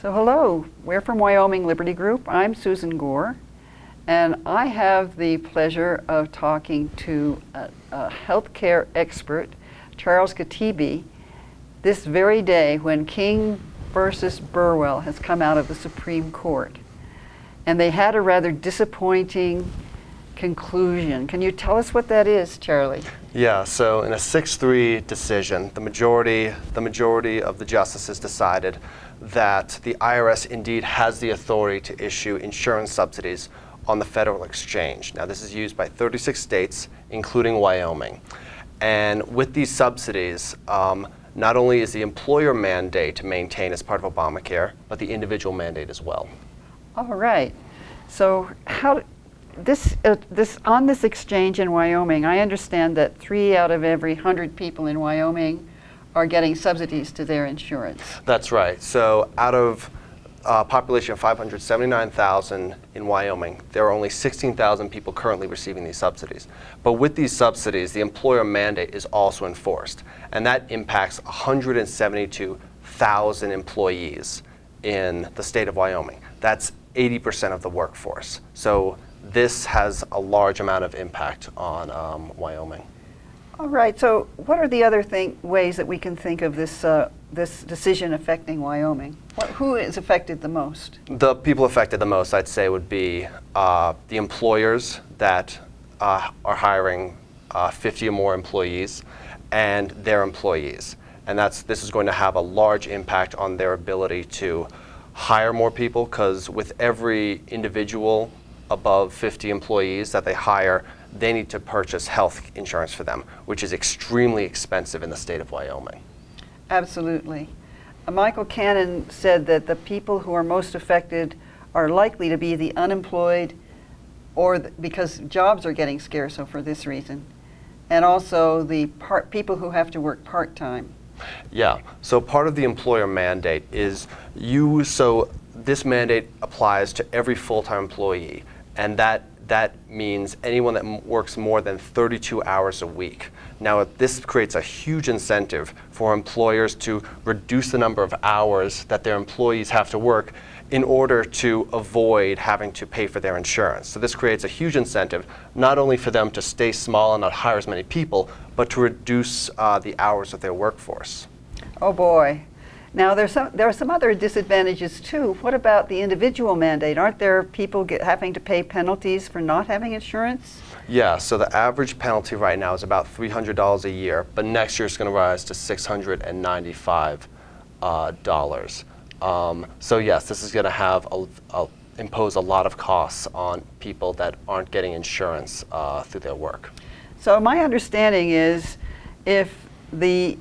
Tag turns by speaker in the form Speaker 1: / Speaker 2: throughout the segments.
Speaker 1: So hello, we're from Wyoming Liberty Group. I'm Susan Gore, and I have the pleasure of talking to a healthcare expert, Charles Katibi, this very day when King versus Burwell has come out of the Supreme Court. And they had a rather disappointing conclusion. Can you tell us what that is, Charlie?
Speaker 2: Yeah, so in a 6-3 decision, the majority of the justices decided that the IRS indeed has the authority to issue insurance subsidies on the federal exchange. Now, this is used by 36 states, including Wyoming. And with these subsidies, not only is the employer mandate to maintain as part of Obamacare, but the individual mandate as well.
Speaker 1: All right. So how this on this exchange in Wyoming, I understand that 3 out of every 100 people in Wyoming are getting subsidies to their insurance.
Speaker 2: That's right. So out of a population of 579,000 in Wyoming, there are only 16,000 people currently receiving these subsidies. But with these subsidies, the employer mandate is also enforced, and that impacts 172,000 employees in the state of Wyoming. That's 80% of the workforce. So this has a large amount of impact on Wyoming.
Speaker 1: All right. So what are the other ways that we can think of this this decision affecting Wyoming? Who is affected the most?
Speaker 2: The people affected the most, I'd say, would be the employers that are hiring 50 or more employees and their employees. And this is going to have a large impact on their ability to hire more people, because with every individual above 50 employees that they hire, they need to purchase health insurance for them, which is extremely expensive in the state of Wyoming.
Speaker 1: Absolutely. Michael Cannon said that the people who are most affected are likely to be the unemployed, or because jobs are getting scarcer for this reason, and also the people who have to work part-time.
Speaker 2: Yeah, so part of the employer mandate is so this mandate applies to every full-time employee, and that means anyone that works more than 32 hours a week. Now, this creates a huge incentive for employers to reduce the number of hours that their employees have to work in order to avoid having to pay for their insurance. So this creates a huge incentive, not only for them to stay small and not hire as many people, but to reduce the hours of their workforce.
Speaker 1: Oh boy. Now there are some other disadvantages too. What about the individual mandate? Aren't there people having to pay penalties for not having insurance?
Speaker 2: Yeah, so the average penalty right now is about $300 a year, but next year it's going to rise to $695. So yes, this is going to impose a lot of costs on people that aren't getting insurance through their work.
Speaker 1: So my understanding is, if the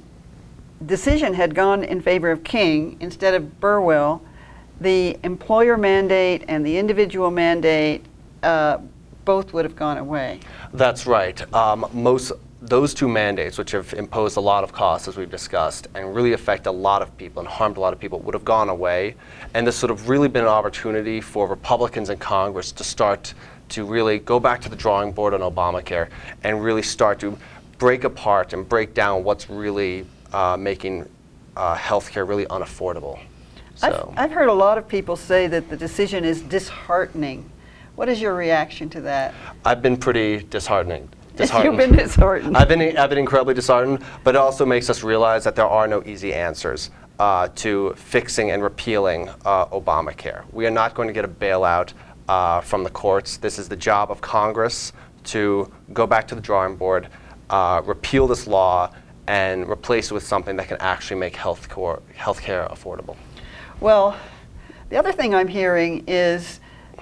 Speaker 1: decision had gone in favor of King instead of Burwell, the employer mandate and the individual mandate both would have gone away.
Speaker 2: That's right. Those two mandates, which have imposed a lot of costs, as we've discussed, and really affect a lot of people and harmed a lot of people, would have gone away. And this would have really been an opportunity for Republicans in Congress to start to really go back to the drawing board on Obamacare and really start to break apart and break down what's really making healthcare really unaffordable. So
Speaker 1: I've heard a lot of people say that the decision is disheartening. What is your reaction to that?
Speaker 2: I've been pretty disheartened.
Speaker 1: You've been disheartened.
Speaker 2: I've been incredibly disheartened, but it also makes us realize that there are no easy answers to fixing and repealing Obamacare. We are not going to get a bailout from the courts. This is the job of Congress to go back to the drawing board, repeal this law, and replace it with something that can actually make healthcare affordable.
Speaker 1: Well, the other thing I'm hearing is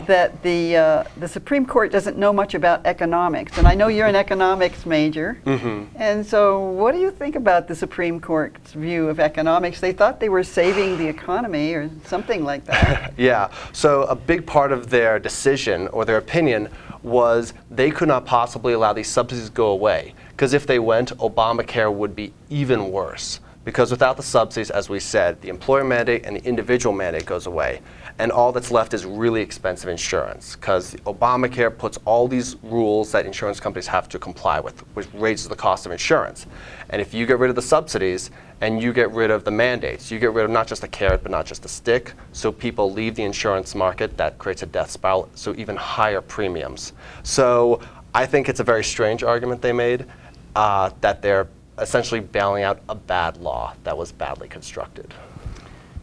Speaker 1: that the Supreme Court doesn't know much about economics, and I know you're an economics major.
Speaker 2: Mm-hmm.
Speaker 1: And so what do you think about the Supreme Court's view of economics? They thought they were saving the economy or something like that.
Speaker 2: Yeah, so a big part of their decision or their opinion was they could not possibly allow these subsidies to go away, because if they went, Obamacare would be even worse. Because without the subsidies, as we said, the employer mandate and the individual mandate goes away. And all that's left is really expensive insurance, because Obamacare puts all these rules that insurance companies have to comply with, which raises the cost of insurance. And if you get rid of the subsidies and you get rid of the mandates, you get rid of not just the carrot but not just the stick, so people leave the insurance market. That creates a death spiral, so even higher premiums. So I think it's a very strange argument they made, that they're essentially bailing out a bad law that was badly constructed.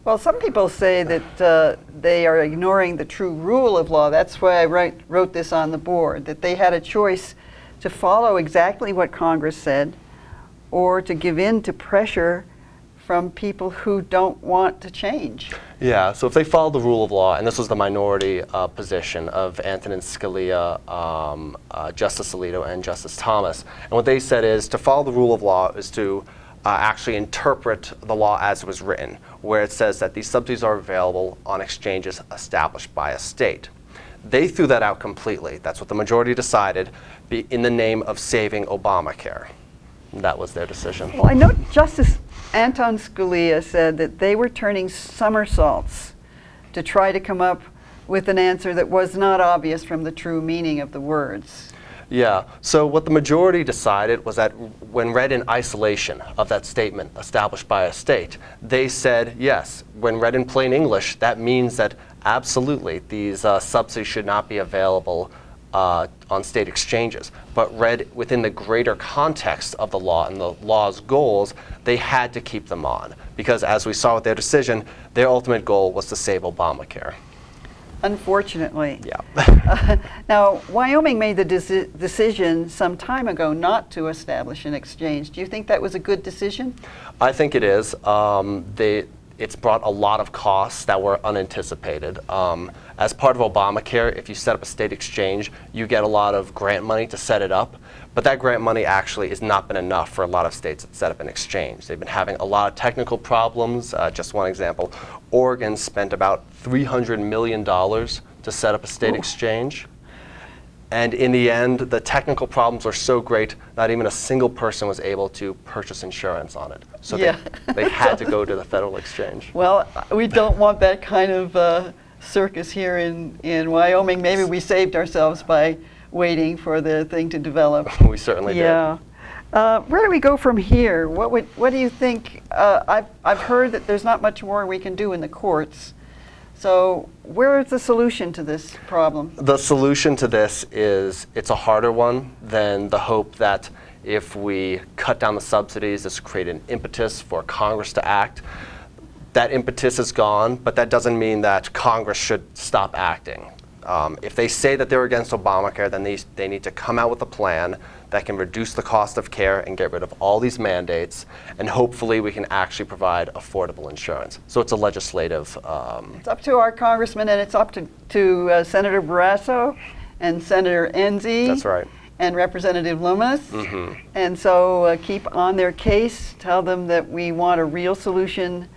Speaker 1: Well, some people say that they are ignoring the true rule of law. That's why I wrote this on the board, that they had a choice to follow exactly what Congress said or to give in to pressure from people who don't want to change.
Speaker 2: Yeah, so if they follow the rule of law, and this was the minority position of Antonin Scalia, Justice Alito, and Justice Thomas, and what they said is to follow the rule of law is to actually interpret the law as it was written, where it says that these subsidies are available on exchanges established by a state. They threw that out completely. That's what the majority decided, in the name of saving Obamacare. That was their decision.
Speaker 1: Well, I know Justice Anton Scalia said that they were turning somersaults to try to come up with an answer that was not obvious from the true meaning of the words.
Speaker 2: Yeah, so what the majority decided was that when read in isolation of that statement established by a state, they said, yes, when read in plain English, that means that absolutely these subsidies should not be available on state exchanges. But read within the greater context of the law and the law's goals, they had to keep them on. Because as we saw with their decision, their ultimate goal was to save Obamacare.
Speaker 1: Unfortunately.
Speaker 2: Yeah.
Speaker 1: Now, Wyoming made the decision some time ago not to establish an exchange. Do you think that was a good decision?
Speaker 2: I think it is. It's brought a lot of costs that were unanticipated. As part of Obamacare, if you set up a state exchange, you get a lot of grant money to set it up. But that grant money actually has not been enough for a lot of states that set up an exchange. They've been having a lot of technical problems. Just one example, Oregon spent about $300 million to set up a state exchange. And in the end, the technical problems were so great, not even a single person was able to purchase insurance on it. So
Speaker 1: yeah.
Speaker 2: they had to go to the federal exchange.
Speaker 1: Well, we don't want that kind of circus here in Wyoming. Maybe we saved ourselves by waiting for the thing to develop.
Speaker 2: We certainly did.
Speaker 1: Yeah. Where do we go from here? What do you think? I've heard that there's not much more we can do in the courts. So where is the solution to this problem?
Speaker 2: The solution to this is, it's a harder one than the hope that if we cut down the subsidies, this will create an impetus for Congress to act. That impetus is gone, but that doesn't mean that Congress should stop acting. If they say that they're against Obamacare, then they need to come out with a plan that can reduce the cost of care and get rid of all these mandates, and hopefully we can actually provide affordable insurance. So it's a legislative...
Speaker 1: It's up to our congressman, and it's up to Senator Barrasso and Senator Enzi.
Speaker 2: That's right.
Speaker 1: And Representative Loomis.
Speaker 2: Mm-hmm.
Speaker 1: And so keep on their case, tell them that we want a real solution,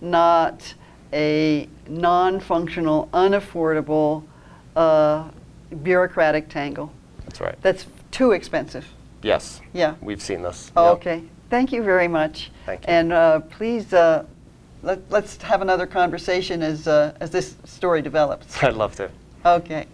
Speaker 1: not a non-functional, unaffordable, bureaucratic tangle.
Speaker 2: That's right.
Speaker 1: That's too expensive.
Speaker 2: Yes.
Speaker 1: Yeah.
Speaker 2: We've seen this.
Speaker 1: Oh,
Speaker 2: Yep.
Speaker 1: okay. Thank you very much.
Speaker 2: Thank you.
Speaker 1: And please, let's have another conversation as this story develops.
Speaker 2: I'd love to.
Speaker 1: Okay.